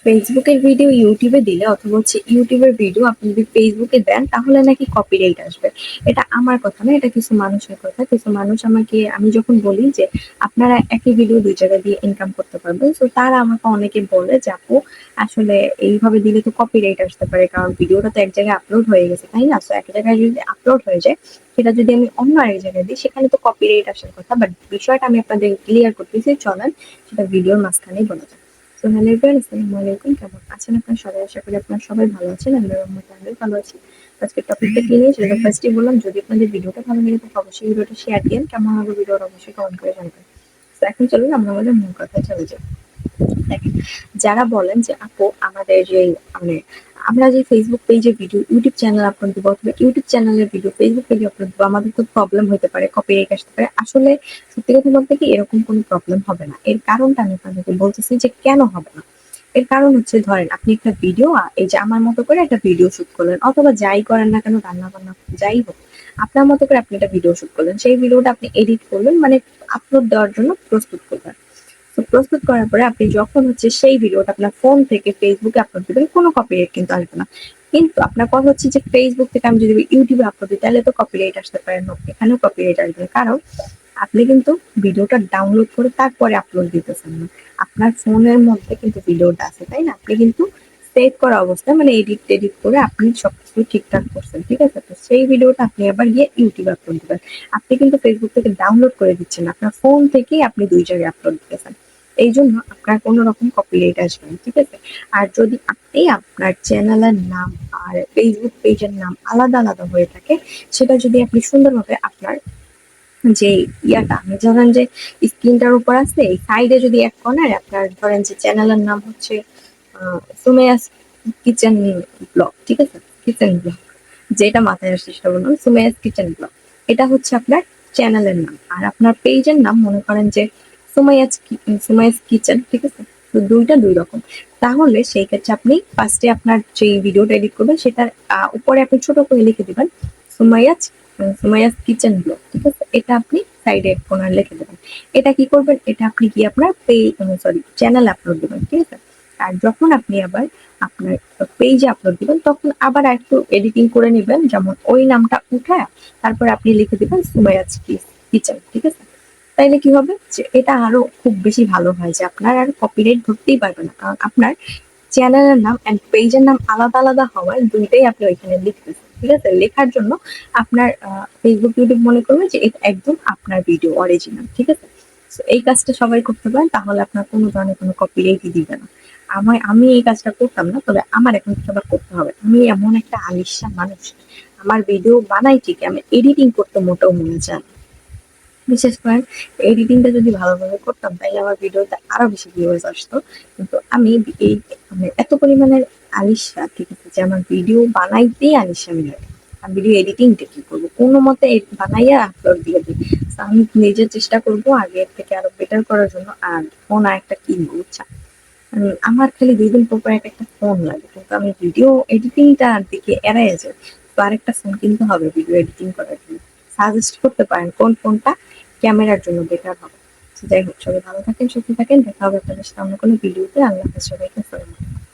ফেসবুকের ভিডিও ইউটিউবে দিলে অথবা ইউটিউবের ভিডিও আপনি যদি ফেসবুকে দেন তাহলে নাকি কপিরাইট আসবে। এটা আমার কথা না, এটা কিছু মানুষের কথা। কিছু মানুষ আমাকে, আমি যখন বলি যে আপনারা একই ভিডিও ২ জায়গা দিয়ে ইনকাম করতে পারবেন। সো তারা আমাকে অনেকে বলে যে আপু আসলে এইভাবে দিলে তো কপিরাইট আসতে পারে। কারণ ভিডিওটা তো এক জায়গায় আপলোড হয়ে গেছে, তাই না? সো এক জায়গায় যদি আপলোড হয়ে যায়, সেটা যদি আমি অন্য আরেক জায়গায় দিই সেখানে তো কপিরাইট আসার কথা। বাট বিষয়টা আমি আপনাদের ক্লিয়ার করতেছি, চলেন সেটা ভিডিওর মাঝখানেই বলা যায়। তো হ্যালো এভরিওয়ান, আসসালামু আলাইকুম। কেমন আছেন আপনারা সবাই? আশা করি আপনারা সবাই ভালো আছেন। আল্লাহর রহমতে আমিও ভালো আছি। তো আজকের টপিকটা কি নিয়ে সেটা ফার্স্টেই বললাম, যদি আপনাদের ভিডিওটা ভালো লেগে থাকে অবশ্যই ভিডিওটা শেয়ার দিন। কেমন হবে ভিডিওটা অবশ্যই কমেন্ট করে জানাবেন। তো এখন চলুন আমরা আমাদের মূল কথায় চলে যাই। দেখেন, যারা বলেন যে আপু আমাদের যে মানে আমরা যে ফেসবুক পেজে ভিডিও, ইউটিউব চ্যানেল আপলোড দিব অথবা ইউটিউব চ্যানেলের ভিডিও ফেসবুক পেজে আপলোড দিব, আমাদের তো প্রবলেম হতে পারে, কপিরাইট আসতে পারে। আসলে সত্যি কথা বলতে কি, এরকম কোনো প্রবলেম হবে না। এর কারণটা আমি আপনাদেরকে বলতেছি যে কেন হবে না। এর কারণ হচ্ছে, ধরেন আপনি একটা ভিডিও, এই যে আমার মতো করে একটা ভিডিও শুট করলেন অথবা যাই করেন না কেন, রান্না বান্না যাই হোক, আপনার মতো করে আপনি একটা ভিডিও শুট করলেন, সেই ভিডিওটা আপনি এডিট করলেন, মানে আপলোড দেওয়ার জন্য প্রস্তুত করলেন। তো প্রস্তুত করার পরে আপনি যখন সেই ভিডিওটা আপনার ফোন থেকে ফেসবুকে আপলোড দিবেন, কোনো কপিরাইট কিন্তু আসবে না। কিন্তু আপনার কথা হচ্ছে যে ফেসবুক থেকে আমি যদি ইউটিউবে আপলোড দিই তাহলে তো কপিরাইট আসতে পারে। না, এখানেও কপিরাইট আসবে না। কারণ আপনি কিন্তু ভিডিওটা ডাউনলোড করে তারপরে আপলোড দিতেছেন না। আপনার ফোনের মধ্যে কিন্তু ভিডিওটা আছে, তাই না? আপনি কিন্তু সেভ করা অবস্থায়, মানে এডিট করে আপনি সবকিছু ঠিকঠাক করছেন, ঠিক আছে? তো সেই ভিডিওটা আপনি আবার গিয়ে ইউটিউবে আপলোড দিবেন। আপনি কিন্তু ফেসবুক থেকে ডাউনলোড করে দিচ্ছেন না, আপনার ফোন থেকেই আপনি ২ জায়গায় আপলোড দিতেছেন। এই জন্য আপনার কোনো রকম কপিরাইট আসবে না, ঠিক আছে? আর যদি আপনি আপনার চ্যানেলের নাম আর ফেসবুক পেজের নাম আলাদা আলাদা হয়ে থাকে, সেটা যদি আপনি সুন্দরভাবে আপনার যে ইয়াটা, আমি ধরেন যে স্ক্রিনটার উপর আছে, এই সাইডে যদি এক কোণায় আপনার ধরেন যে চ্যানেলের নাম হচ্ছে সুমেয়াস কিচেন ব্লগ, ঠিক আছে? কিচেন ব্লগ, যেটা মাথায় আসছে সেটা বললাম, সুমেয়াস কিচেন ব্লগ। এটা হচ্ছে আপনার চ্যানেলের নাম। আর আপনার পেজের নাম মনে করেন যে সুমাইয়াস কিচেন, ঠিক আছে? তো দুইটা দুই রকম। তাহলে সেই ক্ষেত্রে আপনি ফার্স্টে আপনার যে ভিডিওটা এডিট করবেন সেটার উপরে আপনি ছোট করে লিখে দিবেন সুমাইয়াস সুমাইয়াস কিচেন ব্লগ, ঠিক আছে? এটা আপনি সাইডে এক কোণায় লিখে দেবেন। এটা কি করবেন? এটা আপনি কি আপনার চ্যানেল আপলোড দিবেন, ঠিক আছে? আর যখন আপনি আবার আপনার পেজে আপলোড দিবেন তখন আবার একটু এডিটিং করে নিবেন, যেমন ওই নামটা উঠায় তারপর আপনি লিখে দিবেন সুমাইয়াস কিচেন, ঠিক আছে? তাইলে কি হবে যে এটা আরো খুব বেশি ভালো হয়, যে আপনার আর কপিরাইট ধরতেই পারবে না। কারণ আপনার চ্যানেলের নাম এন্ড পেজের নাম আলাদা আলাদা হওয়ায় দুইটাই আপনি ওইখানে লিখতেছেন, ঠিক আছে? লেখার জন্য আপনার ফেসবুক ইউটিউব মনে করবে যে এটা একদম আপনার ভিডিও অরিজিনাল, ঠিক আছে? তো এই কাজটা সবাই করতে পারেন, তাহলে আপনার কোনো ধরনের কোনো কপিরাইটই দিবে না। আমি এই কাজটা করতাম না, তবে আমার এখন থেকে আবার করতে হবে। আমি এমন একটা আলিশা মানুষ, আমার ভিডিও বানাই ঠিক, আমি এডিটিং করতে মোটেও মনে চায় না। বিশেষ করে এডিটিংটা যদি ভালোভাবে করতাম তাহলে আমার ভিডিওতে আরো বেশি ভিউয়ার্স আসতো। কিন্তু আমি এই মানে এত পরিমাণের আলিশা, ঠিক আছে, যে আমার ভিডিও বানাইতেই আলিশামি লাগে। আর ভিডিও এডিটিংটা কি করবো? কোনো মতে বানাইয়া আপলোড দিয়ে দিই। তো আমি নিজে চেষ্টা করবো আগে থেকে আরো বেটার করার জন্য। আর ফোন আর একটা কিনবো, বুঝছা? আমার খালি ২ দিন পর এক একটা ফোন লাগে, কিন্তু আমি ভিডিও এডিটিংটার দিকে এড়াইয়া যাই। তো আরেকটা ফোন কিনতে হবে ভিডিও এডিটিং করার জন্য। সাজেস্ট করতে পারেন কোন ফোনটা ক্যামেরার জন্য বেটার হবে। তো যাই হোক, সবাই ভালো থাকেন, সুস্থ থাকেন। দেখা হবে আপনাদের সাথে অন্য কোনো ভিডিওতে। আল্লাহ হাফেজ সবাইকে। আসসালামু আলাইকুম।